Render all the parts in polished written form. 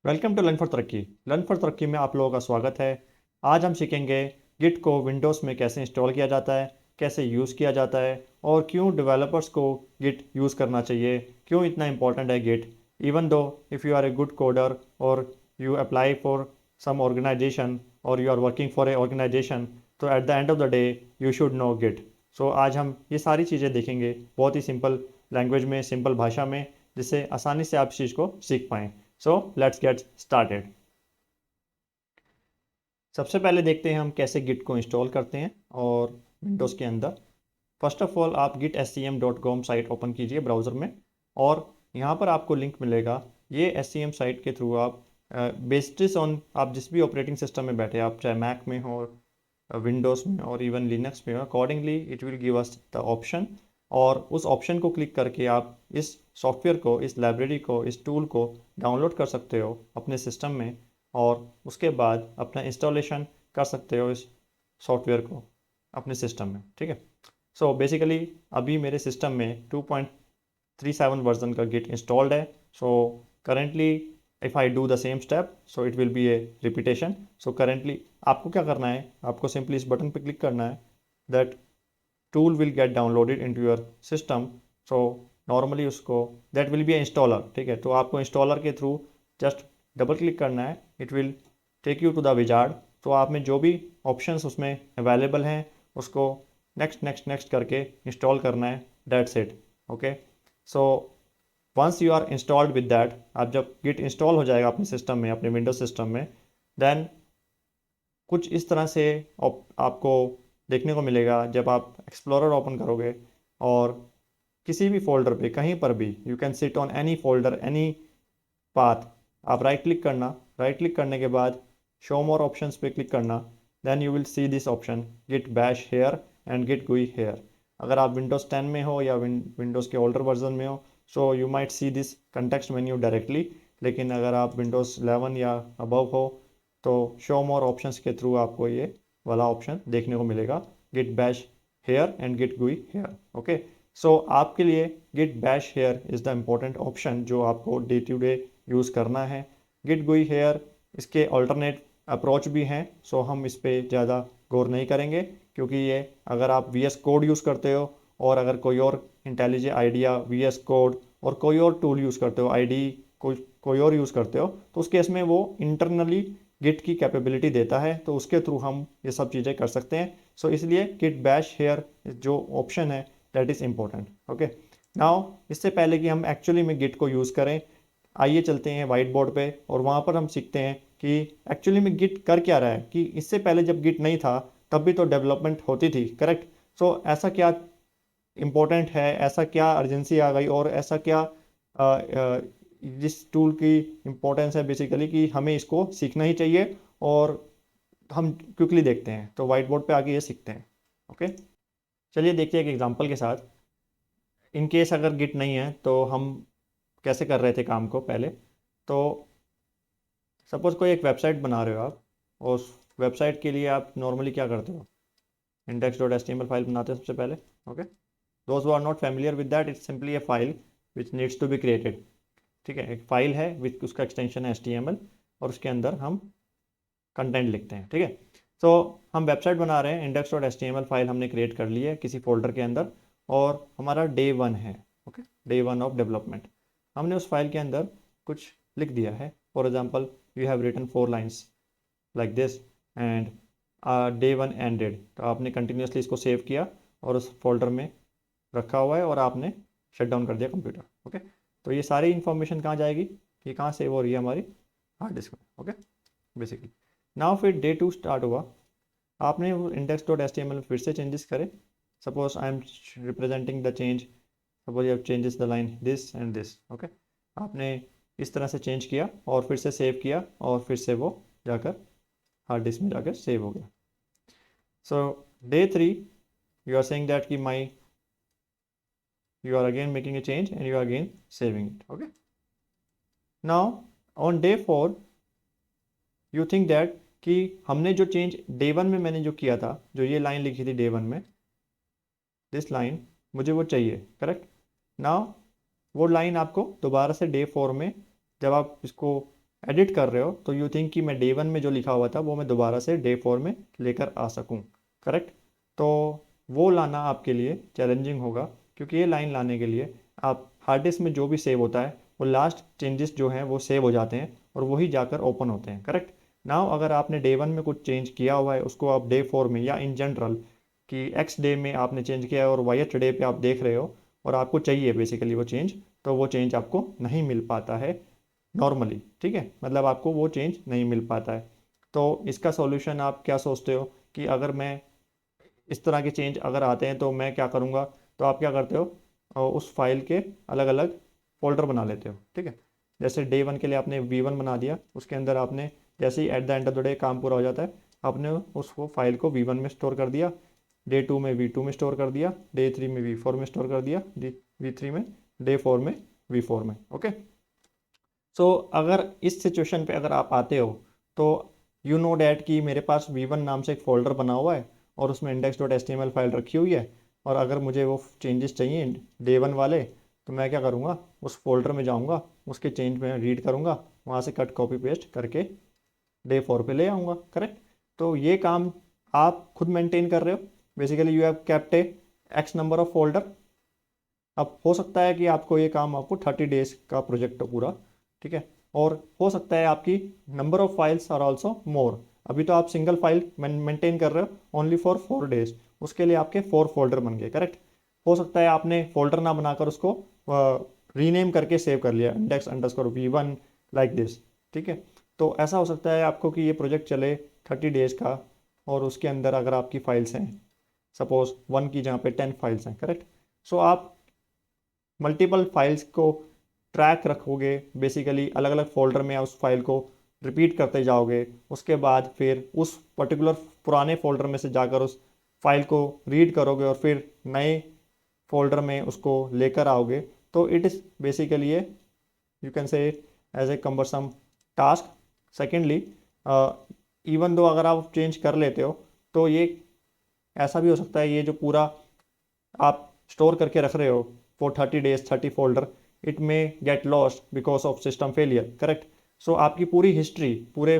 Welcome to learn for तरक्की। Learn for तरक्की में आप लोगों का स्वागत है। आज हम सीखेंगे गिट को विंडोज़ में कैसे इंस्टॉल किया जाता है, कैसे यूज़ किया जाता है और क्यों डेवलपर्स को गिट यूज़ करना चाहिए, क्यों इतना इंपॉर्टेंट है Git. Even though if you are a good coder और you apply for some organization और you are working for a organization, तो at the end of the day you should know Git. So आज हम ये सारी चीज़ें देखेंगे बहुत ही सिंपल लैंग्वेज में, सिंपल भाषा में, जिससे आसानी से आप इस चीज़ को सीख पाएँ। So let's get started. सबसे पहले देखते हैं हम कैसे गिट को इंस्टॉल करते हैं और विंडोज़ के अंदर। फर्स्ट ऑफ ऑल आप gitscm.com साइट ओपन कीजिए ब्राउज़र में और यहाँ पर आपको लिंक मिलेगा। ये SCM साइट के थ्रू आप बेस्ड ऑन आप जिस भी ऑपरेटिंग सिस्टम में बैठे, आप चाहे मैक में हो, विंडोज़ में और इवन लिनक्स में हो, accordingly it will give us the option. और उस ऑप्शन को क्लिक करके आप इस सॉफ्टवेयर को, इस लाइब्रेरी को, इस टूल को डाउनलोड कर सकते हो अपने सिस्टम में और उसके बाद अपना इंस्टॉलेशन कर सकते हो इस सॉफ्टवेयर को अपने सिस्टम में। ठीक है। सो बेसिकली अभी मेरे सिस्टम में 2.37 वर्जन का गिट इंस्टॉल्ड है। So currently if I do the same step so it will be A repetition. So currently आपको क्या करना है, आपको सिंपली इस बटन पे क्लिक करना है। That tool will get downloaded into your system. So normally उसको that will be a installer. ठीक है, तो आपको इंस्टॉलर के थ्रू जस्ट डबल क्लिक करना है। It will take you to the wizard. तो आप में जो भी ऑप्शंस उसमें अवेलेबल हैं उसको नेक्स्ट नेक्स्ट नेक्स्ट करके इंस्टॉल करना है। That's it. Okay. So once you are installed with that, आप जब गिट इंस्टॉल हो जाएगा अपने सिस्टम में, अपने विंडोज सिस्टम में, देन कुछ इस तरह से आपको देखने को मिलेगा। जब आप एक्सप्लोरर ओपन करोगे और किसी भी फोल्डर पे कहीं पर भी you can sit on any folder, any path, आप राइट क्लिक करना। राइट क्लिक करने के बाद शो मोर ऑप्शंस पे क्लिक करना। Then you will see this option Git Bash here and Git GUI here. अगर आप विंडोज़ 10 में हो या विंडोज़ के ओल्डर वर्जन में हो, so you might see this context menu directly. लेकिन अगर आप विंडोज़ 11 या अबव हो तो शो मोर ऑप्शंस के थ्रू आपको ये वाला ऑप्शन देखने को मिलेगा, Git Bash here and Git GUI here. Okay. So आपके लिए Git Bash here is the important option जो आपको डे टू डे यूज़ करना है। गिट गुई हेयर इसके अल्टरनेट अप्रोच भी हैं, सो हम इस पर ज़्यादा गौर नहीं करेंगे क्योंकि ये अगर आप VS कोड यूज़ करते हो और अगर कोई और इंटेलिजेंट आइडिया VS कोड और कोई और टूल यूज़ करते हो, ID कोई और यूज़ करते हो, तो उस केस में वो इंटरनली गिट की कैपेबिलिटी देता है, तो उसके थ्रू हम ये सब चीज़ें कर सकते हैं। सो इसलिए गिट बैश हेयर जो ऑप्शन है that is important. Okay. Now इससे पहले कि हम एक्चुअली में गिट को यूज़ करें, आइए चलते हैं वाइट बोर्ड पे और वहाँ पर हम सीखते हैं कि एक्चुअली में गिट कर क्या रहा है। कि इससे पहले जब गिट नहीं था तब भी तो डेवलपमेंट होती थी, करेक्ट। सो ऐसा क्या इम्पोर्टेंट है, ऐसा क्या अर्जेंसी आ गई और ऐसा क्या जिस टूल की इम्पोर्टेंस है बेसिकली कि हमें इसको सीखना ही चाहिए। और हम क्विकली देखते हैं, तो वाइट बोर्ड पे आके ये सीखते हैं। ओके। चलिए देखते हैं एक एग्जांपल के साथ। इन केस अगर गिट नहीं है तो हम कैसे कर रहे थे काम को पहले। तो सपोज़ कोई एक वेबसाइट बना रहे हो आप, और उस वेबसाइट के लिए आप नॉर्मली क्या करते हो, index.html फाइल बनाते हो सबसे पहले। Okay. Those who are not familiar with that, it's simply a file which needs to be created. ठीक है, एक फाइल है विथ उसका एक्सटेंशन है HTML और उसके अंदर हम कंटेंट लिखते हैं। ठीक है। सो हम वेबसाइट बना रहे हैं, index.html फाइल हमने क्रिएट कर ली है किसी फोल्डर के अंदर और हमारा डे 1 है। Okay, day 1 of development. हमने उस फाइल के अंदर कुछ लिख दिया है। For example you have written 4 lines like this and day 1 ended. तो आपने कंटिन्यूसली इसको सेव किया और उस फोल्डर में रखा हुआ है और आपने शट डाउन कर दिया कंप्यूटर। ओके। तो ये सारी इन्फॉर्मेशन कहाँ जाएगी, ये कहाँ सेव हो रही है, हमारी हार्ड डिस्क में। ओके। बेसिकली नाउ फिर डे 2 स्टार्ट हुआ, आपने वो index.html में फिर से चेंजेस करे। Suppose I am representing the change, suppose you have changes the line this and this. Okay. आपने इस तरह से चेंज किया और फिर से सेव किया और फिर से वो जाकर हार्ड डिस्क में जाकर सेव हो गया। So day 3 you are saying that कि my you are again making a change and you are again saving it. Okay. Now on day 4 you think that कि हमने जो चेंज डे 1 में मैंने जो किया था, जो ये लाइन लिखी थी डे 1 में, दिस लाइन मुझे वो चाहिए, करेक्ट। नाउ वो लाइन आपको दोबारा से डे 4 में जब आप इसको एडिट कर रहे हो तो यू थिंक कि मैं डे 1 में जो लिखा हुआ था वो मैं दोबारा से डे 4 में लेकर आ सकूं, करेक्ट। तो वो लाना आपके लिए चैलेंजिंग होगा, क्योंकि ये लाइन लाने के लिए आप हार्ड डिस्क में जो भी सेव होता है वो लास्ट चेंजेस जो हैं वो सेव हो जाते हैं और वही जाकर ओपन होते हैं, करेक्ट। नाउ अगर आपने डे 1 में कुछ चेंज किया हुआ है उसको आप डे 4 में या इन जनरल कि एक्स डे में आपने चेंज किया है और वाई डे पे आप देख रहे हो और आपको चाहिए बेसिकली वो चेंज, तो वो चेंज आपको नहीं मिल पाता है नॉर्मली, ठीक है, मतलब आपको वो चेंज नहीं मिल पाता है। तो इसका सॉल्यूशन आप क्या सोचते हो कि अगर मैं इस तरह के चेंज अगर आते हैं तो मैं क्या करूँगा? तो आप क्या करते हो, उस फाइल के अलग अलग फोल्डर बना लेते हो, ठीक है। जैसे डे 1 के लिए आपने V1 बना दिया, उसके अंदर आपने जैसे ही at the end of the day काम पूरा हो जाता है आपने उसको फाइल को V1 में स्टोर कर दिया, डे 2 में V2 में स्टोर कर दिया, डे 3 में V4 में स्टोर कर दिया, V3 में, डे 4 में V4 में, ओके। सो अगर इस सिचुएशन पे अगर आप आते हो तो यू नो डैट कि मेरे पास V1 नाम से एक फ़ोल्डर बना हुआ है और उसमें index.html फाइल रखी हुई है, और अगर मुझे वो चेंजेस चाहिए डे 1 वाले तो मैं क्या करूँगा, उस फोल्डर में जाऊँगा, उसके चेंज में रीड करूँगा, वहाँ से कट कॉपी पेस्ट करके डे 4 पे ले आऊँगा, करेक्ट। तो ये काम आप खुद मेंटेन कर रहे हो, basically you have kept A x number of folder. अब हो सकता है कि आपको ये काम आपको 30 डेज का प्रोजेक्ट हो पूरा, ठीक है, और हो सकता है आपकी number of files are also more. अभी तो आप सिंगल फाइल मेंटेन कर रहे हो ओनली फॉर 4 डेज, उसके लिए आपके 4 फोल्डर बन गए, करेक्ट। हो सकता है आपने फोल्डर ना बनाकर उसको रीनेम करके सेव कर लिया index_v1 लाइक दिस, ठीक है। तो ऐसा हो सकता है आपको कि ये प्रोजेक्ट चले 30 डेज का और उसके अंदर अगर आपकी फाइल्स हैं सपोज 1 की जहाँ पे 10 फाइल्स हैं, करेक्ट। सो आप मल्टीपल फाइल्स को ट्रैक रखोगे, बेसिकली अलग अलग फोल्डर में उस फाइल को रिपीट करते जाओगे, उसके बाद फिर उस पर्टिकुलर पुराने फोल्डर में से जाकर उस फाइल को रीड करोगे और फिर नए फोल्डर में उसको लेकर आओगे। तो it is basically a you can say as a cumbersome task. Secondly, even though अगर आप चेंज कर लेते हो तो ये ऐसा भी हो सकता है ये जो पूरा आप स्टोर करके रख रहे हो for 30 days 30 folder, it may get lost because of system failure, correct. So आपकी पूरी हिस्ट्री, पूरे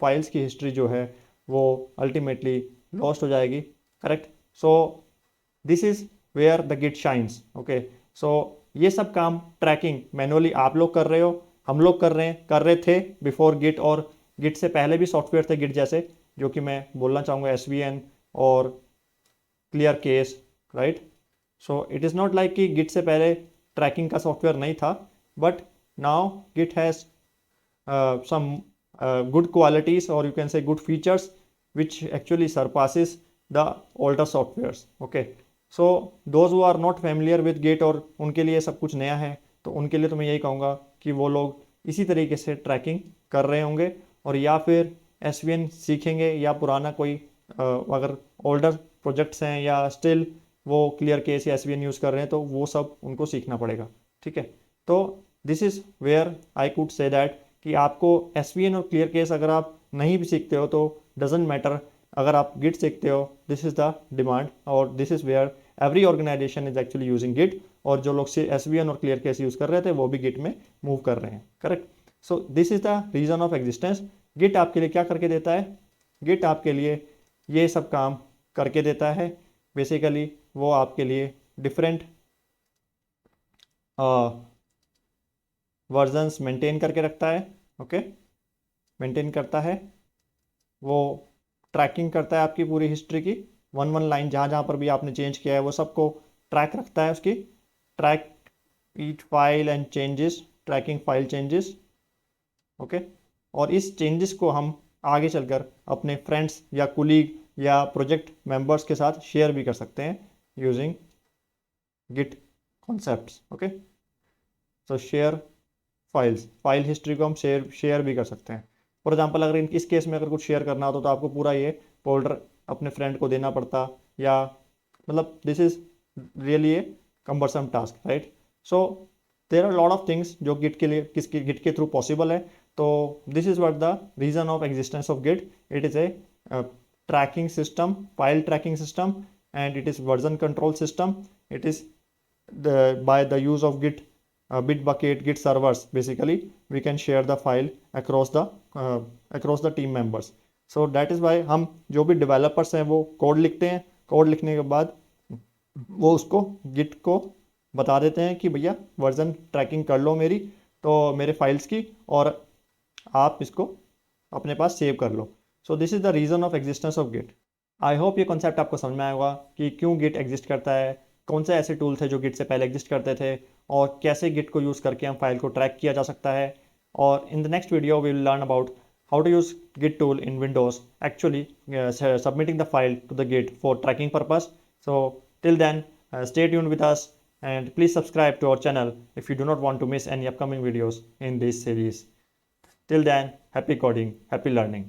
फाइल्स की हिस्ट्री जो है वो अल्टीमेटली लॉस्ट हो जाएगी, correct. So this is where the Git shines, okay. So ये सब काम ट्रैकिंग मैनुअली आप लोग कर रहे हो, हम लोग कर रहे थे बिफोर गिट, और गिट से पहले भी सॉफ्टवेयर थे गिट जैसे, जो कि मैं बोलना चाहूँगा SVN और clear case, right. So it is not like कि गिट से पहले ट्रैकिंग का सॉफ्टवेयर नहीं था, but now Git has some good qualities, or you can say good features, which actually surpasses the older softwares, okay। So those who are not familiar with git और उनके लिए सब कुछ नया है, तो उनके लिए तो मैं यही कहूँगा कि वो लोग इसी तरीके से ट्रैकिंग कर रहे होंगे, और या फिर SVN सीखेंगे, या पुराना कोई अगर ओल्डर प्रोजेक्ट्स हैं या स्टिल वो क्लियर केस या SVN यूज़ कर रहे हैं तो वो सब उनको सीखना पड़ेगा, ठीक है। तो this is where I could say that कि आपको SVN और क्लियर केस अगर आप नहीं भी सीखते हो तो डजेंट मैटर, अगर आप गिट सीखते हो दिस इज़ द डिमांड, और this is where every organization is actually using Git, और जो लोग SVN और क्लियर केस यूज़ कर रहे थे वो भी गिट में मूव कर रहे हैं, correct. So this is the reason of existence. Git आपके लिए क्या करके देता है? गिट आपके लिए ये सब काम करके देता है, बेसिकली वो आपके लिए डिफरेंट वर्जन्स मेंटेन करके रखता है, ओके, मेंटेन करता है, वो ट्रैकिंग करता है आपकी पूरी हिस्ट्री की, वन वन लाइन जहाँ जहाँ पर भी आपने चेंज किया है वो सबको ट्रैक रखता है, उसकी track each file and changes, tracking file changes, okay. और इस चेंजेस को हम आगे चलकर अपने फ्रेंड्स या कुलीग या प्रोजेक्ट मेंबर्स के साथ शेयर भी कर सकते हैं यूजिंग गिट कॉन्सेप्ट्स, ओके। तो शेयर फाइल्स, फाइल हिस्ट्री को हम शेयर भी कर सकते हैं। फॉर एग्जांपल अगर इस केस में अगर कुछ शेयर करना हो तो आपको पूरा ये फोल्डर अपने फ्रेंड को देना पड़ता, या मतलब this is really a cumbersome task, right. So there are lot of things जो गिट के लिए किसके गिट के थ्रू पॉसिबल है। तो this is what the reason of existence of Git. It is a tracking system, file tracking system, and it is version control system. It is by the use of Git Bitbucket, Git servers. Basically, we can share the file across the team members. So that is why हम जो भी developers हैं वो code लिखते हैं, code लिखने के बाद वो उसको गिट को बता देते हैं कि भैया वर्जन ट्रैकिंग कर लो मेरी, तो मेरे फाइल्स की, और आप इसको अपने पास सेव कर लो. So this is the reason of existence of Git. I hope ये कॉन्सेप्ट आपको समझ में आया होगा कि क्यों गिट एग्जिस्ट करता है, कौन से ऐसे टूल थे जो गिट से पहले एग्जिस्ट करते थे, और कैसे गिट को यूज़ करके हम फाइल को ट्रैक किया जा सकता है. और in the next video we will learn about how to use git tool in windows, actually submitting the file to the git for tracking purpose. So till then, stay tuned with us, and please subscribe to our channel if you do not want to miss any upcoming videos in this series. Till then, happy coding, happy learning.